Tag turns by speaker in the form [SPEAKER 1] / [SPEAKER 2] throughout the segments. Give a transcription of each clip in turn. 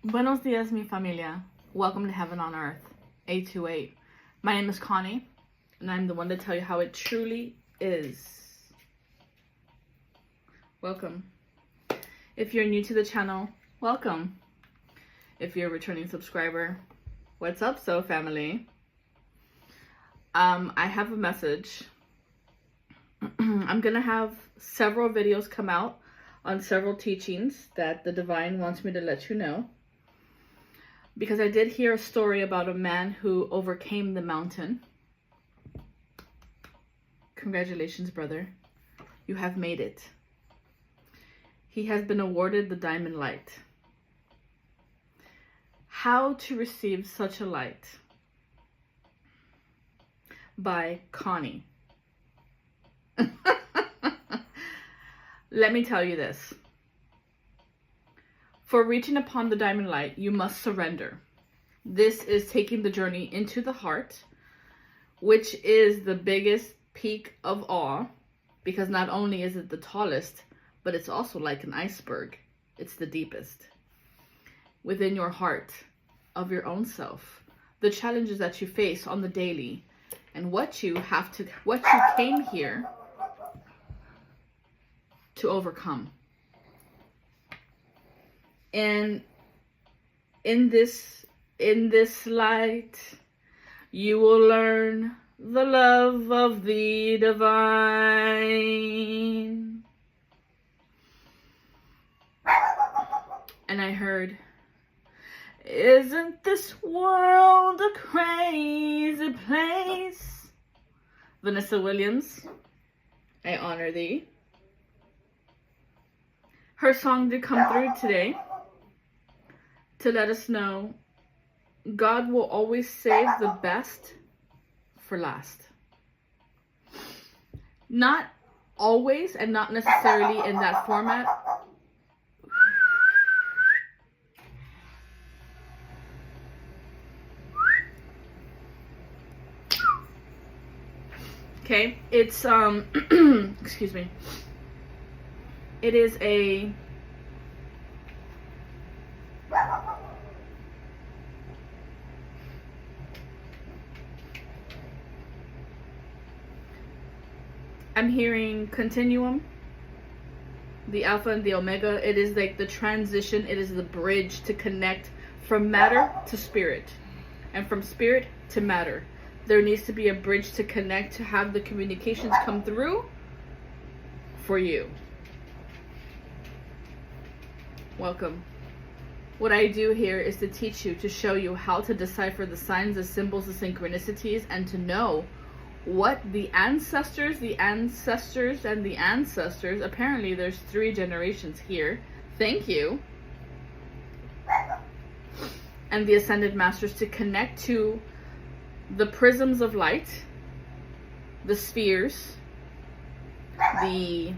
[SPEAKER 1] Buenos dias, mi familia. Welcome to Heaven on Earth, 828. My name is Connie, and I'm the one to tell you how it truly is. Welcome. If you're new to the channel, welcome. If you're a returning subscriber, what's up, so family? I have a message. I'm gonna have several videos come out on several teachings that the divine wants me to let you know. Because I did hear a story about a man who overcame the mountain. Congratulations, brother. You have made it. He has been awarded the diamond light. How to receive such a light? By Connie. Let me tell you this. For reaching upon the diamond light, you must surrender. This is taking the journey into the heart, which is the biggest peak of all, because not only is it the tallest, but it's also like an iceberg. It's the deepest. Within your heart of your own self, the challenges that you face on the daily, and what you came here to overcome. And in this light, you will learn the love of the divine. And I heard, isn't this world a crazy place? Vanessa Williams, I honor thee. Her song did come through today to let us know God will always save the best for last. Not always, and not necessarily in that format. Okay, it's excuse me. It is a I'm hearing continuum, the alpha and the omega. It is like the transition. It is the bridge to connect from matter to spirit, and from spirit to matter. There needs to be a bridge to connect, to have the communications come through for you. Welcome. What I do here is to teach you, to show you how to decipher the signs, the symbols, the synchronicities, and to know what the ancestors, apparently there's 3 generations here. Thank you. And the ascended masters, to connect to the prisms of light, the spheres, the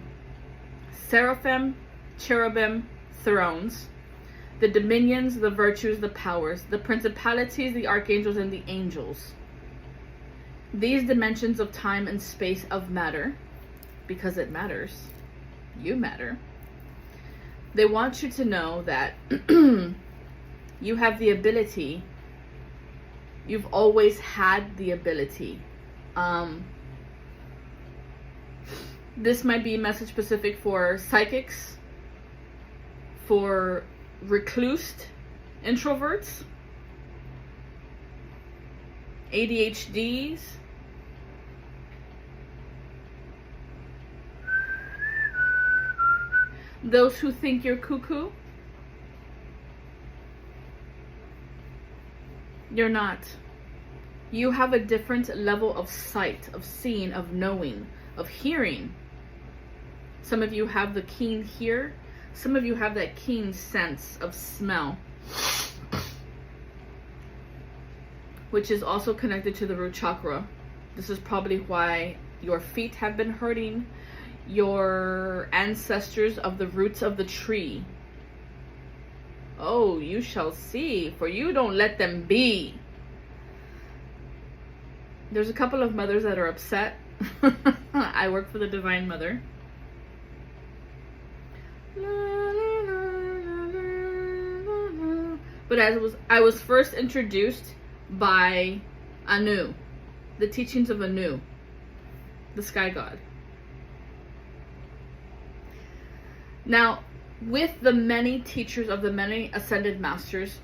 [SPEAKER 1] seraphim, cherubim, thrones, the dominions, the virtues, the powers, the principalities, the archangels, and the angels. These dimensions of time and space of matter, because it matters, you matter. They want you to know that you have the ability. You've always had the ability. This might be a message specific for psychics, for reclused introverts, ADHDs, those who think you're cuckoo. You're not. You have a different level of sight, of seeing, of knowing, of hearing. Some of you have the keen hear. Some of you have that keen sense of smell, which is also connected to the root chakra. This is probably why your feet have been hurting, your ancestors of the roots of the tree. Oh, you shall see, for you don't let them be. There's a couple of mothers that are upset. I work for the Divine Mother. But I was first introduced by Anu, the teachings of Anu, the sky god. Now, with the many teachers of the many ascended masters,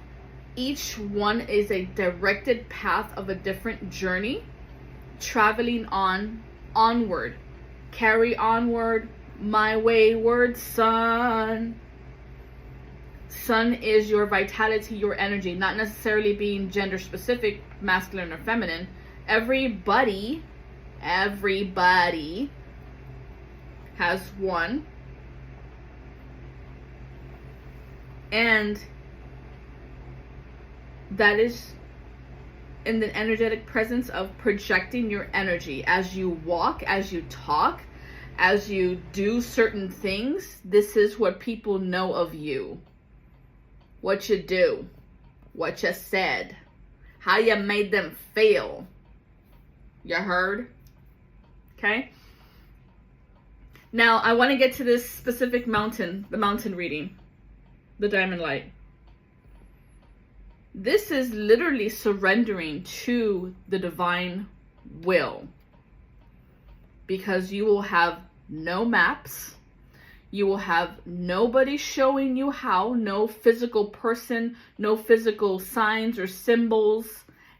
[SPEAKER 1] each one is a directed path of a different journey, traveling onward. Carry onward, my wayward son. Sun is your vitality, your energy, not necessarily being gender specific, masculine or feminine. Everybody has one. And that is in the energetic presence of projecting your energy as you walk, as you talk, as you do certain things. This is what people know of you. What you do, what you said, how you made them feel. You heard? Okay? Now, I want to get to this specific mountain, the mountain reading, the diamond light. This is literally surrendering to the divine will, because you will have no maps. You will have nobody showing you how, no physical person, no physical signs or symbols,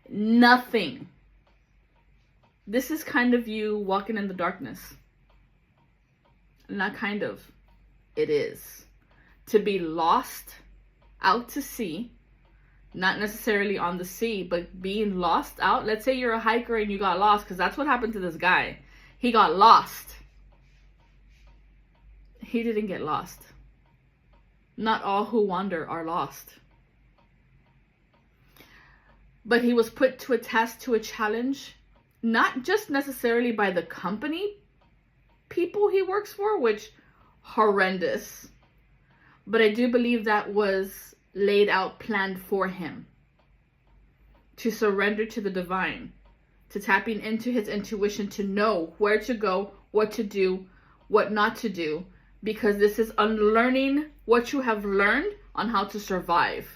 [SPEAKER 1] nothing. This is kind of you walking in the darkness. Not kind of, it is. To be lost out to sea, not necessarily on the sea, but being lost out. Let's say you're a hiker and you got lost, because that's what happened to this guy. He got lost. He didn't get lost. Not all who wander are lost. But he was put to a task, to a challenge, not just necessarily by the company people he works for, which horrendous. But I do believe that was laid out, planned for him. To surrender to the divine. To tapping into his intuition, to know where to go, what to do, what not to do. Because this is unlearning what you have learned on how to survive.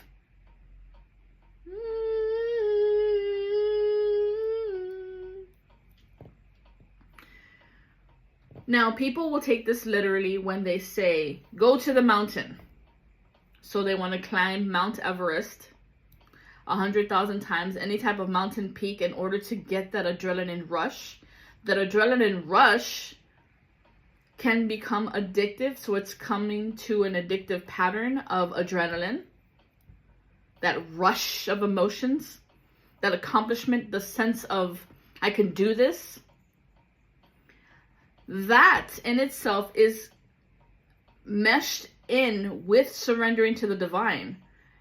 [SPEAKER 1] Now, people will take this literally when they say, go to the mountain. So they want to climb Mount Everest 100,000 times, any type of mountain peak, in order to get that adrenaline rush. That adrenaline rush can become addictive, so it's coming to an addictive pattern of adrenaline. That rush of emotions, that accomplishment, the sense of, I can do this. That in itself is meshed in with surrendering to the divine.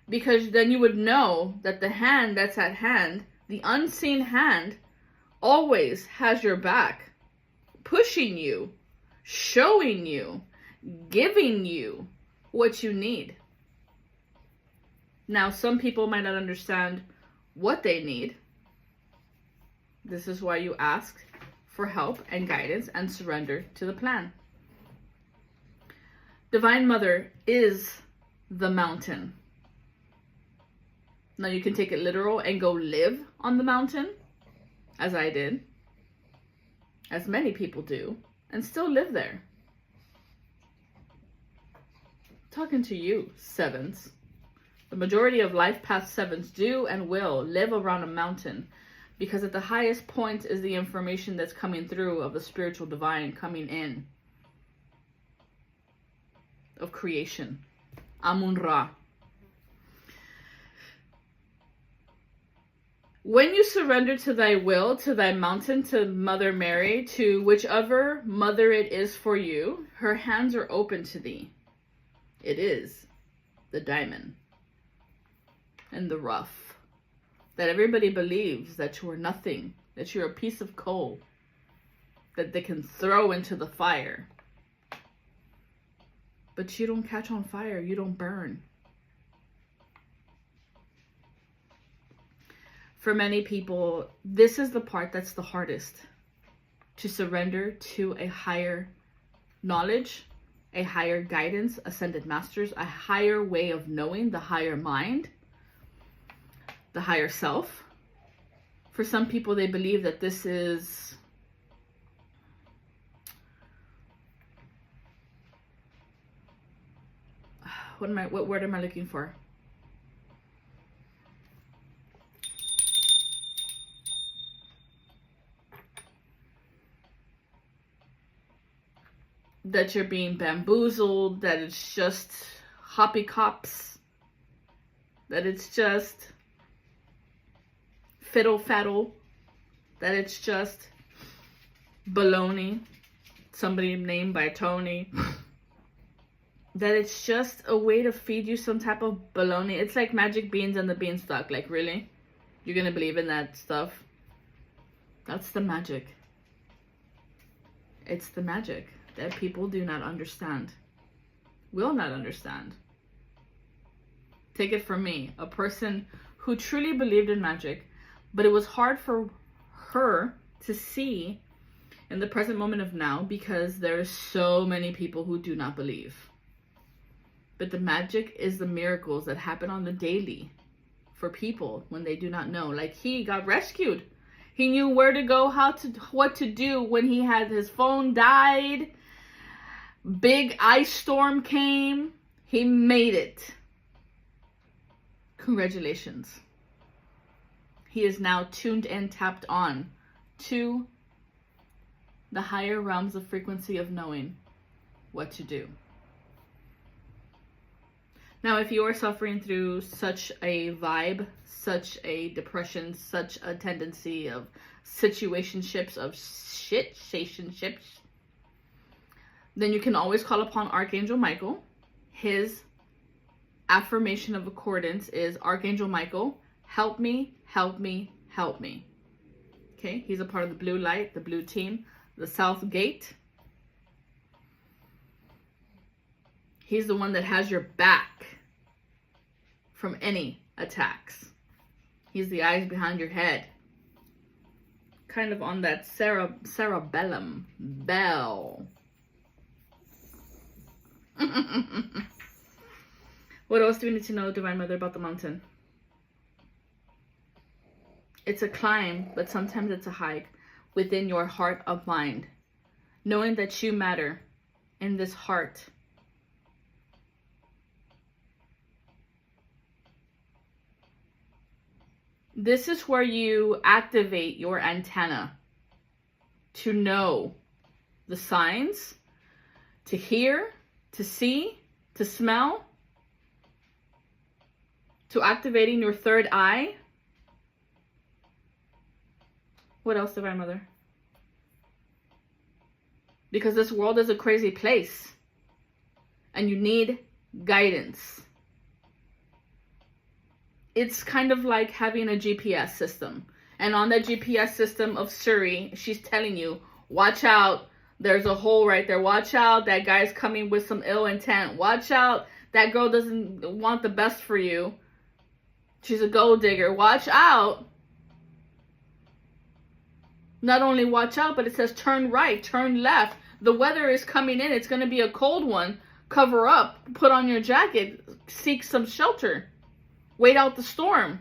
[SPEAKER 1] Because then you would know that the hand that's at hand, the unseen hand, always has your back, pushing you, showing you, giving you what you need. Now, some people might not understand what they need. This is why you ask for help and guidance and surrender to the plan. Divine Mother is the mountain. Now, you can take it literal and go live on the mountain, as I did, as many people do, and still live there. Talking to you, sevens. The majority of life path sevens do and will live around a mountain, because at the highest point is the information that's coming through of the spiritual divine coming in, of creation. Amun-Ra. When you surrender to thy will, to thy mountain, to Mother Mary, to whichever mother it is for you, her hands are open to thee. It is the diamond and the rough. That everybody believes that you are nothing, that you're a piece of coal that they can throw into the fire. But you don't catch on fire, you don't burn. For many people, this is the part that's the hardest. To surrender to a higher knowledge, a higher guidance, ascended masters, a higher way of knowing, the higher mind, the higher self. For some people, they believe that this is what word am I looking for? That you're being bamboozled, that it's just hoppy cops, that it's just fiddle faddle, that it's just baloney, somebody named by Tony, that it's just a way to feed you some type of baloney. It's like magic beans and the beanstalk. Like, really? You're gonna believe in that stuff? That's the magic. It's the magic that people do not understand, will not understand. Take it from me, a person who truly believed in magic, but it was hard for her to see in the present moment of now because there are so many people who do not believe. But the magic is the miracles that happen on the daily for people when they do not know. Like, he got rescued. He knew where to go, what to do when he had his phone died. Big ice storm came. He made it. Congratulations. He is now tuned and tapped on to the higher realms of frequency of knowing what to do. Now, if you are suffering through such a vibe, such a depression, such a tendency of situationships, of shitationships, then you can always call upon Archangel Michael. His affirmation of accordance is, Archangel Michael, help me, help me, help me. Okay, he's a part of the blue light, the blue team, the south gate. He's the one that has your back from any attacks. He's the eyes behind your head. Kind of on that cerebellum bell. What else do we need to know, Divine Mother, about the mountain? It's a climb, but sometimes it's a hike within your heart of mind. Knowing that you matter in this heart. This is where you activate your antenna to know the signs, to hear, to see, to smell, to activating your third eye. What else, Divine Mother? Because this world is a crazy place and you need guidance. It's kind of like having a GPS system. And on that GPS system of Surrey, she's telling you, watch out. There's a hole right there. Watch out. That guy's coming with some ill intent. Watch out. That girl doesn't want the best for you. She's a gold digger. Watch out. Not only watch out, but it says turn right, turn left. The weather is coming in. It's going to be a cold one. Cover up. Put on your jacket. Seek some shelter. Wait out the storm.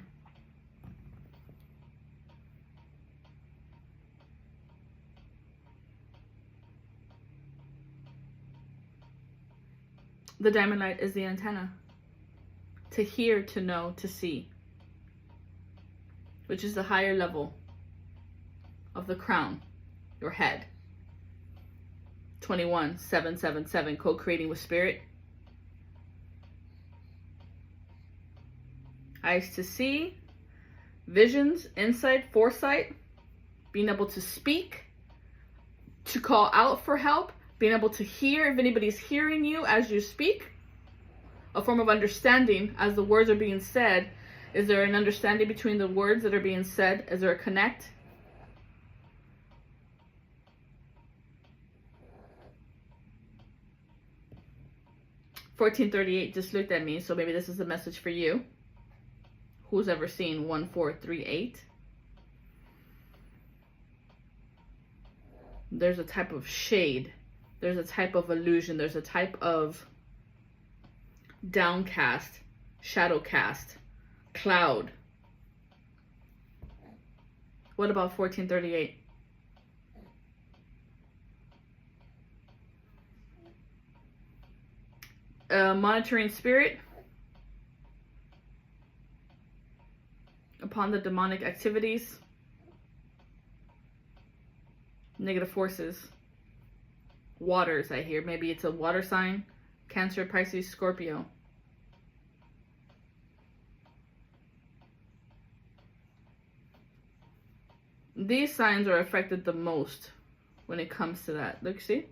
[SPEAKER 1] The diamond light is the antenna. To hear, to know, to see. Which is the higher level of the crown, your head. 21777, co-creating with spirit. Eyes to see, visions, insight, foresight, being able to speak, to call out for help, being able to hear if anybody's hearing you as you speak, a form of understanding as the words are being said. Is there an understanding between the words that are being said? Is there a connect? $14.38 just looked at me, so maybe this is a message for you. Who's ever seen 1438? There's a type of shade. There's a type of illusion. There's a type of downcast, shadow cast, cloud What about 1438? Monitoring spirit upon the demonic activities. Negative forces. Waters, I hear. Maybe it's a water sign. Cancer, Pisces, Scorpio. These signs are affected the most when it comes to that. Look, see?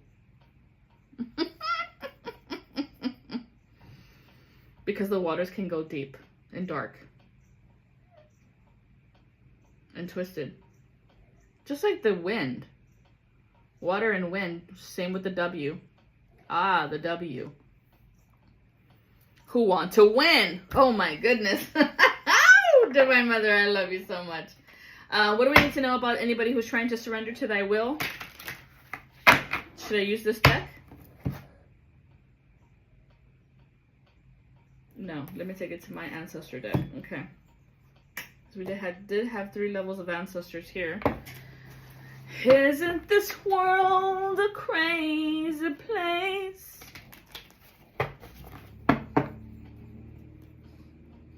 [SPEAKER 1] Because the waters can go deep and dark and twisted. Just like the wind. Water and wind, same with the W. Ah, the W. Who want to win? Oh my goodness. Divine Mother, I love you so much. What do we need to know about anybody who's trying to surrender to thy will? Should I use this deck? No, let me take it to my ancestor deck. Okay. So we did have 3 levels of ancestors here. Isn't this world a crazy place?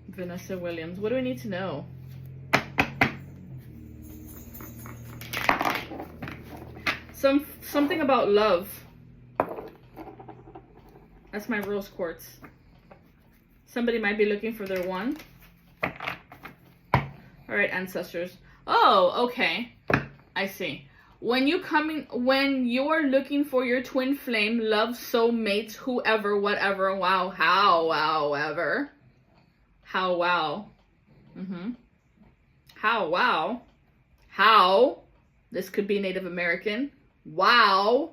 [SPEAKER 1] Vanessa Williams. What do we need to know? Something about love. That's my rose quartz. Somebody might be looking for their one. Alright, ancestors. Oh, okay. I see. When you're looking for your twin flame, love, soulmate, whoever, whatever, wow, however. How wow. How wow. How. This could be Native American. Wow.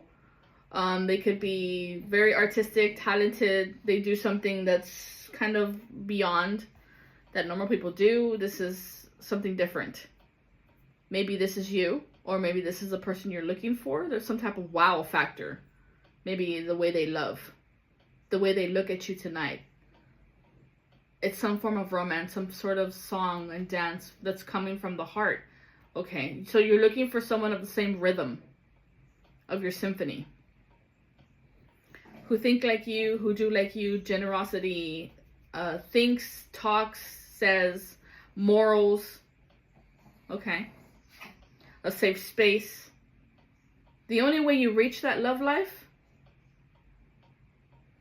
[SPEAKER 1] They could be very artistic, talented. They do something that's kind of beyond that normal people do. This is something different. Maybe this is you, or maybe this is the person you're looking for. There's some type of wow factor. Maybe the way they love, the way they look at you tonight. It's some form of romance, some sort of song and dance that's coming from the heart. Okay, so you're looking for someone of the same rhythm of your symphony. Who think like you, who do like you, generosity, thinks, talks, says, morals. Okay. A safe space. The only way you reach that love life,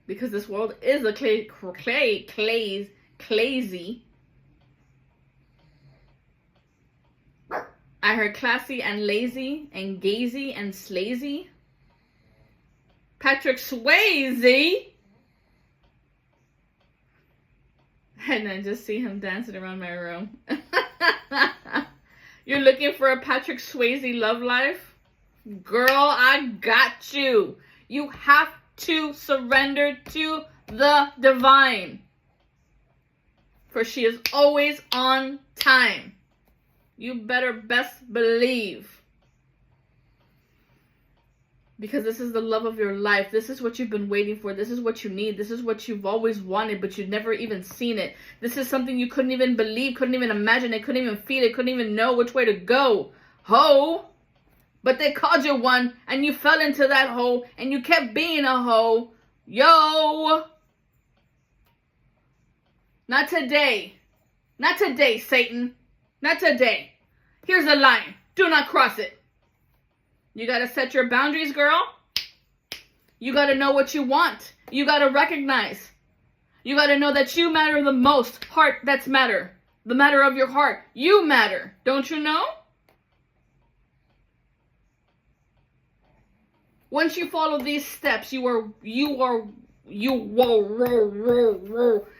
[SPEAKER 1] because this world is a crazy. I heard classy and lazy and gazy and slazy. Patrick Swayze. And I just see him dancing around my room. You're looking for a Patrick Swayze love life? Girl, I got you. You have to surrender to the divine. For she is always on time. You better best believe. Because this is the love of your life. This is what you've been waiting for. This is what you need. This is what you've always wanted, but you've never even seen it. This is something you couldn't even believe, couldn't even imagine it, couldn't even feel it, couldn't even know which way to go. Ho! But they called you one, and you fell into that hole, and you kept being a hoe. Yo! Not today. Not today, Satan. Not today. Here's the line. Do not cross it. You gotta set your boundaries, girl. You gotta know what you want. You gotta recognize. You gotta know that you matter the most. Heart, that's matter. The matter of your heart. You matter. Don't you know? Once you follow these steps, you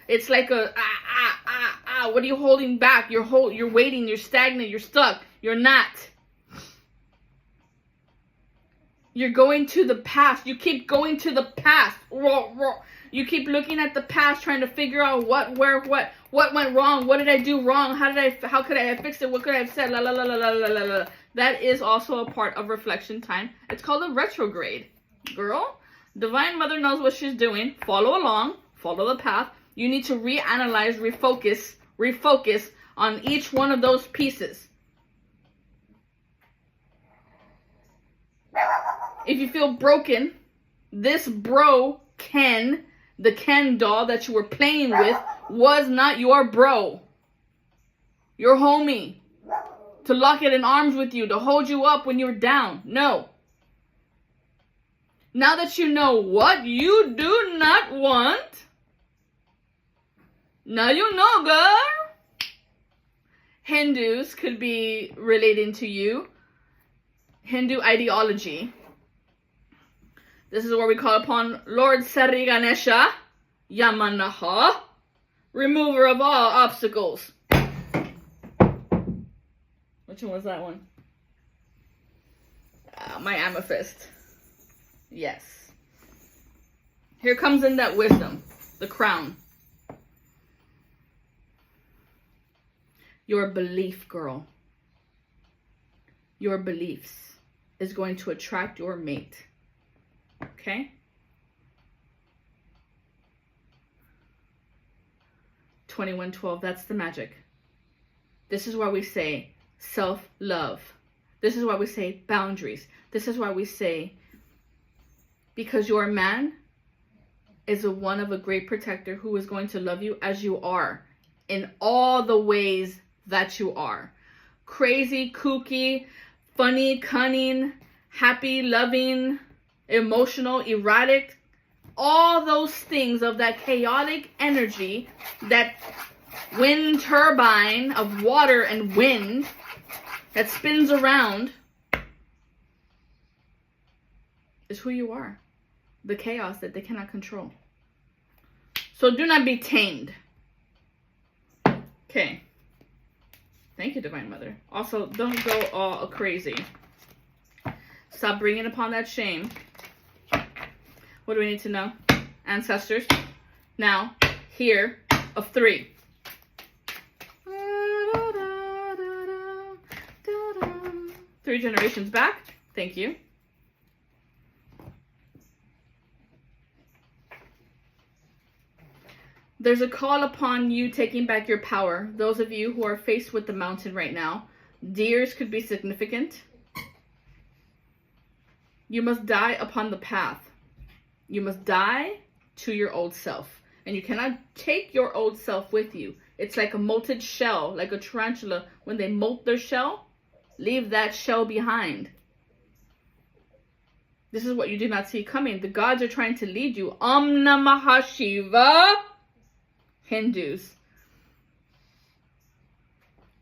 [SPEAKER 1] it's like a what are you holding back? You're waiting, you're stagnant, you're stuck. You're not. You're going to the past. You keep going to the past. You keep looking at the past, trying to figure out what went wrong. What did I do wrong? How could I have fixed it? What could I have said? La la la la la la la. That is also a part of reflection time. It's called a retrograde. Girl, Divine Mother knows what she's doing. Follow along. Follow the path. You need to reanalyze, refocus on each one of those pieces. If you feel broken, this bro, Ken, the Ken doll that you were playing with, was not your bro. Your homie. To lock it in arms with you, to hold you up when you're down. No. Now that you know what you do not want, now you know, girl. Hindus could be relating to you. Hindu ideology. This is where we call upon Lord Sri Ganesha, Yamanaha, remover of all obstacles. Which one was that one? My amethyst. Yes. Here comes in that wisdom, the crown. Your belief, girl. Your beliefs is going to attract your mate. Okay? 2112, that's the magic. This is why we say self-love. This is why we say boundaries. This is why we say, because your man is one of a great protector who is going to love you as you are, in all the ways that you are. Crazy, kooky, funny, cunning, happy, loving, emotional, erratic, all those things of that chaotic energy, that wind turbine of water and wind that spins around, is who you are. The chaos that they cannot control. So do not be tamed. Okay. Thank you, Divine Mother. Also, don't go all crazy. Stop bringing upon that shame. What do we need to know? Ancestors. Now, here of 3. 3 generations back. Thank you. There's a call upon you taking back your power. Those of you who are faced with the mountain right now, deers could be significant. You must die upon the path. You must die to your old self. And you cannot take your old self with you. It's like a molted shell, like a tarantula. When they molt their shell, leave that shell behind. This is what you do not see coming. The gods are trying to lead you. Om Namah Shiva. Hindus.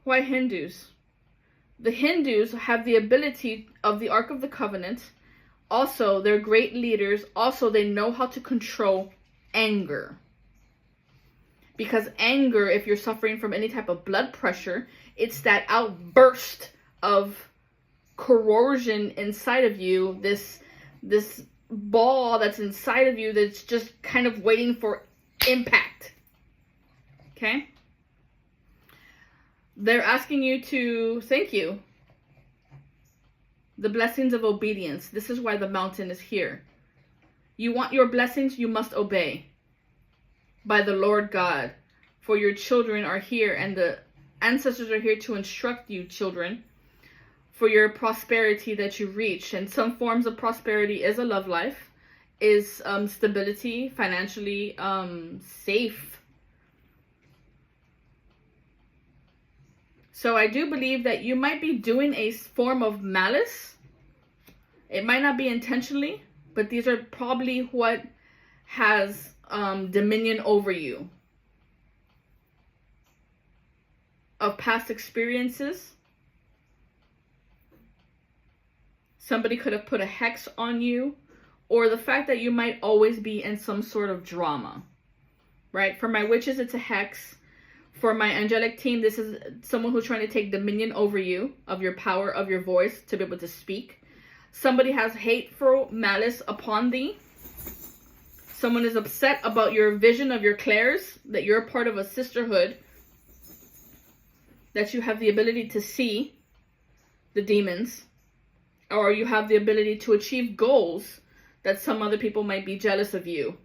[SPEAKER 1] Why Hindus? The Hindus have the ability of the Ark of the Covenant. Also, they're great leaders. Also, they know how to control anger. Because anger, if you're suffering from any type of blood pressure, it's that outburst of corrosion inside of you. This ball that's inside of you that's just kind of waiting for impact. Okay? They're asking you to, thank you. The blessings of obedience. This is why the mountain is here. You want your blessings, you must obey. By the Lord God. For your children are here, and the ancestors are here to instruct you, children, for your prosperity that you reach. And some forms of prosperity is a love life, is stability, financially safe. So I do believe that you might be doing a form of malice. It might not be intentionally, but these are probably what has dominion over you. Of past experiences. Somebody could have put a hex on you. Or the fact that you might always be in some sort of drama. Right? For my witches, it's a hex. For my angelic team, this is someone who's trying to take dominion over you, of your power, of your voice, to be able to speak. Somebody has hateful malice upon thee. Someone is upset about your vision of your clairs, that you're a part of a sisterhood, that you have the ability to see the demons, or you have the ability to achieve goals that some other people might be jealous of you.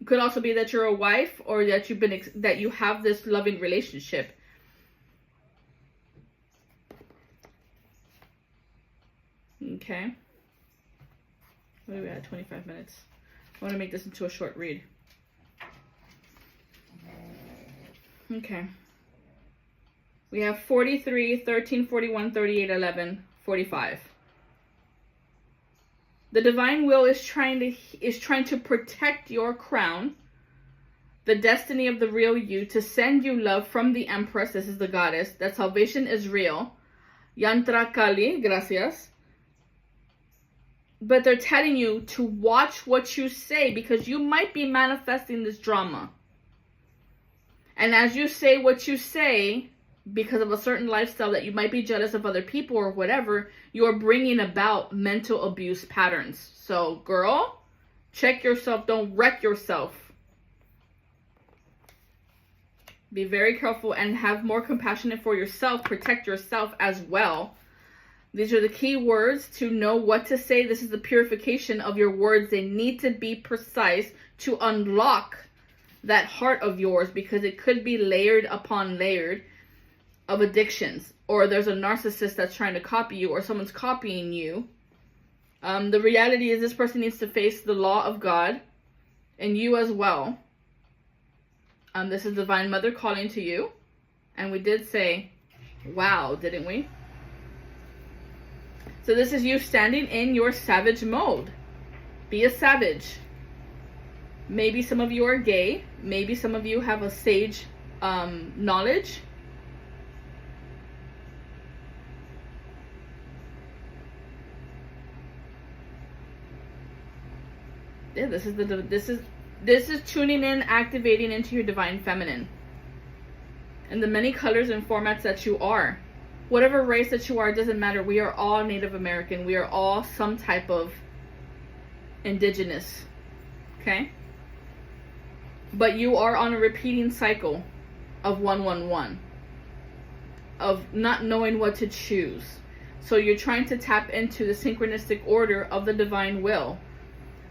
[SPEAKER 1] It could also be that you're a wife, or that that you have this loving relationship. Okay. What are we at? 25 minutes. I want to make this into a short read. Okay. We have 43, 13, 41, 38, 11, 45. The divine will is trying to protect your crown, the destiny of the real you, to send you love from the Empress. This is the goddess. That salvation is real. Yantra Kali, gracias. But they're telling you to watch what you say, because you might be manifesting this drama. And as you say what you say, because of a certain lifestyle that you might be jealous of other people or whatever, you're bringing about mental abuse patterns. So, girl, check yourself. Don't wreck yourself. Be very careful and have more compassion for yourself. Protect yourself as well. These are the key words to know what to say. This is the purification of your words. They need to be precise to unlock that heart of yours, because it could be layered upon layered of addictions, or there's a narcissist that's trying to copy you, or someone's copying you. The reality is this person needs to face the law of God, and you as well. This is Divine Mother calling to you. And we did say, wow, didn't we? So this is you standing in your savage mode. Be a savage. Maybe some of you are gay. Maybe some of you have a sage knowledge. Yeah, this is tuning in, activating into your divine feminine. And the many colors and formats that you are. Whatever race that you are, it doesn't matter. We are all Native American. We are all some type of indigenous. Okay? But you are on a repeating cycle of 111. Of not knowing what to choose. So you're trying to tap into the synchronistic order of the divine will.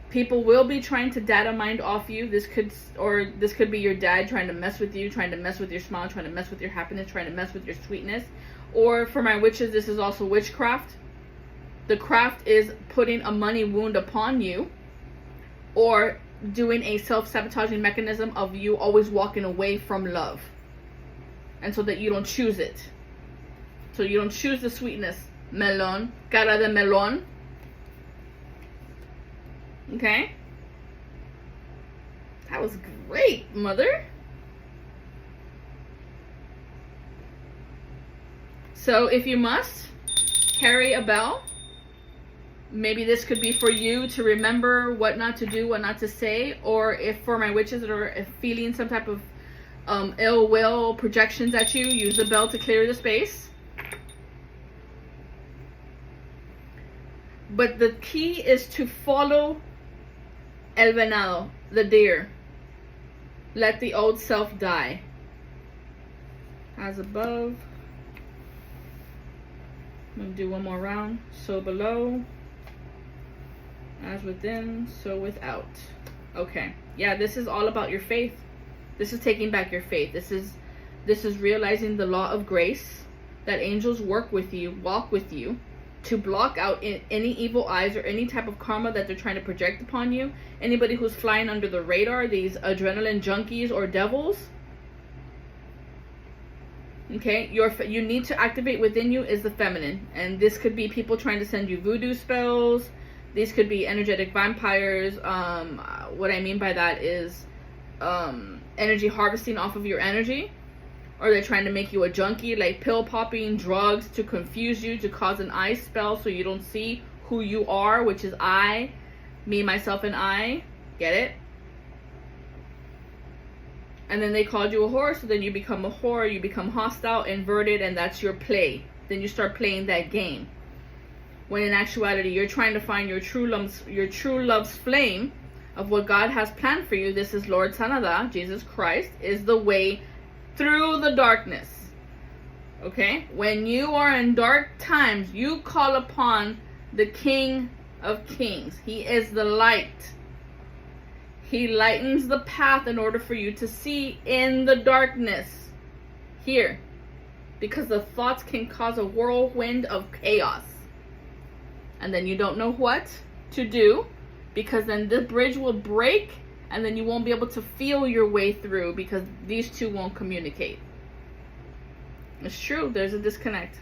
[SPEAKER 1] People will be trying to data mind off you. This could be your dad trying to mess with you, trying to mess with your smile, trying to mess with your happiness, trying to mess with your sweetness. Or for my witches, this is also witchcraft. The craft is putting a money wound upon you, or doing a self-sabotaging mechanism of you always walking away from love. And so that you don't choose it. So you don't choose the sweetness. Melon, cara de melon. Okay? That was great, Mother. So if you must, carry a bell. Maybe this could be for you to remember what not to do, what not to say. Or if for my witches that are feeling some type of ill will projections at you, use the bell to clear the space. But the key is to follow el venado, the deer. Let the old self die. As above. I'm going to do one more round. So below. As within, so without. Okay. Yeah, this is all about your faith. This is taking back your faith. This is realizing the law of grace. That angels work with you, walk with you, to block out any evil eyes or any type of karma that they're trying to project upon you. Anybody who's flying under the radar, these adrenaline junkies or devils. Okay, you need to activate within you is the feminine. And this could be people trying to send you voodoo spells. These could be energetic vampires. What I mean by that is energy harvesting off of your energy. Or they're trying to make you a junkie, like pill popping, drugs to confuse you, to cause an eye spell so you don't see who you are, which is I, me, myself, and I. Get it? And then they called you a whore, so then you become a whore, you become hostile, inverted, and that's your play. Then you start playing that game. When in actuality, you're trying to find your true love's flame of what God has planned for you. This is Lord Sanada, Jesus Christ, is the way through the darkness. Okay? When you are in dark times, you call upon the King of Kings. He is the light. He lightens the path in order for you to see in the darkness. Here. Because the thoughts can cause a whirlwind of chaos. And then you don't know what to do, because then the bridge will break and then you won't be able to feel your way through because these two won't communicate. It's true. There's a disconnect.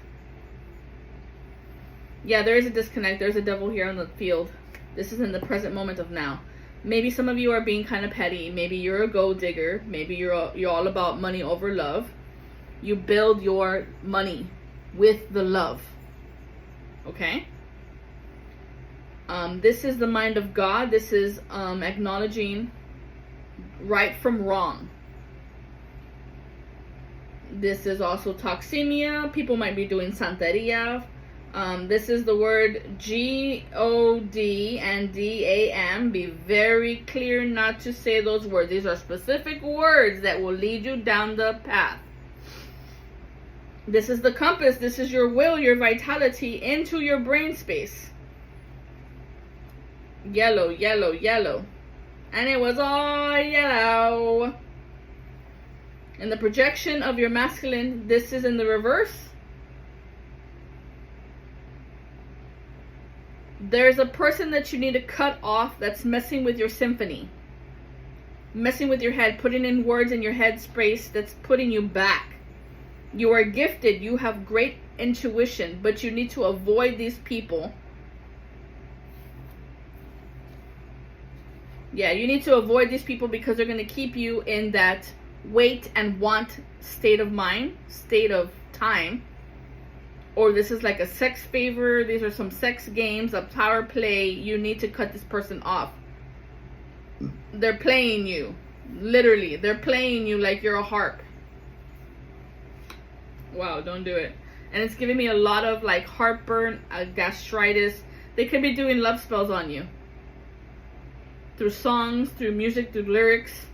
[SPEAKER 1] Yeah, there is a disconnect. There's a devil here on the field. This is in the present moment of now. Maybe some of you are being kind of petty. Maybe you're a gold digger. Maybe you're all about money over love. You build your money with the love. Okay? This is the mind of God. This is acknowledging right from wrong. This is also toxemia. People might be doing santeria. This is the word G-O-D and D-A-M. Be very clear not to say those words. These are specific words that will lead you down the path. This is the compass. This is your will, your vitality into your brain space. Yellow, yellow, yellow. And it was all yellow. In the projection of your masculine, this is in the reverse. There's a person that you need to cut off that's messing with your symphony. Messing with your head, putting in words in your head space that's putting you back. You are gifted, you have great intuition, but you need to avoid these people. Yeah, you need to avoid these people because they're going to keep you in that wait and want state of mind, state of time. Or this is like a sex favor. These are some sex games, a power play. You need to cut this person off. They're playing you. Literally, they're playing you like you're a harp. Wow, don't do it. And it's giving me a lot of like heartburn, gastritis. They could be doing love spells on you. Through songs, through music, through lyrics.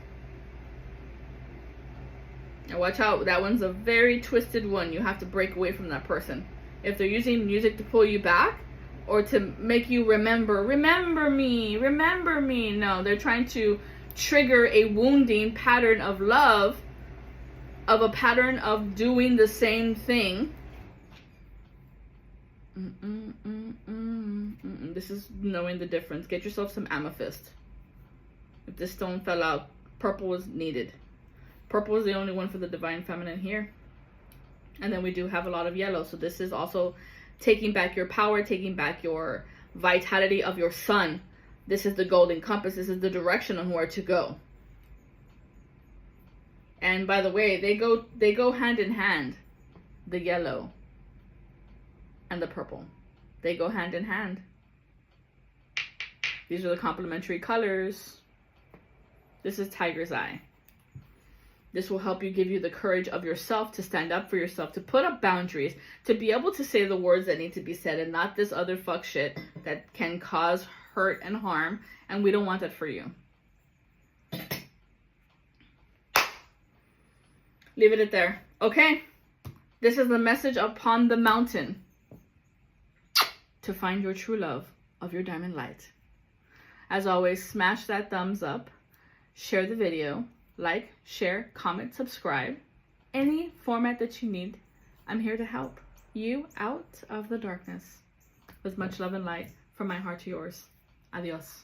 [SPEAKER 1] And watch out, that one's a very twisted one. You have to break away from that person. If they're using music to pull you back or to make you remember me, remember me. No, they're trying to trigger a wounding pattern of love, of a pattern of doing the same thing. This is knowing the difference. Get yourself some amethyst. If this stone fell out, purple was needed. Purple is the only one for the divine feminine here. And then we do have a lot of yellow. So this is also taking back your power, taking back your vitality of your sun. This is the golden compass. This is the direction on where to go. And by the way, they go hand in hand. The yellow and the purple. They go hand in hand. These are the complementary colors. This is tiger's eye. This will help you, give you the courage of yourself to stand up for yourself, to put up boundaries, to be able to say the words that need to be said and not this other fuck shit that can cause hurt and harm. And we don't want that for you. Leave it at there. Okay. This is the message upon the mountain to find your true love of your diamond light. As always, smash that thumbs up. Share the video, like, share, comment, subscribe. Any format that you need, I'm here to help you out of the darkness. With much love and light from my heart to yours. Adios.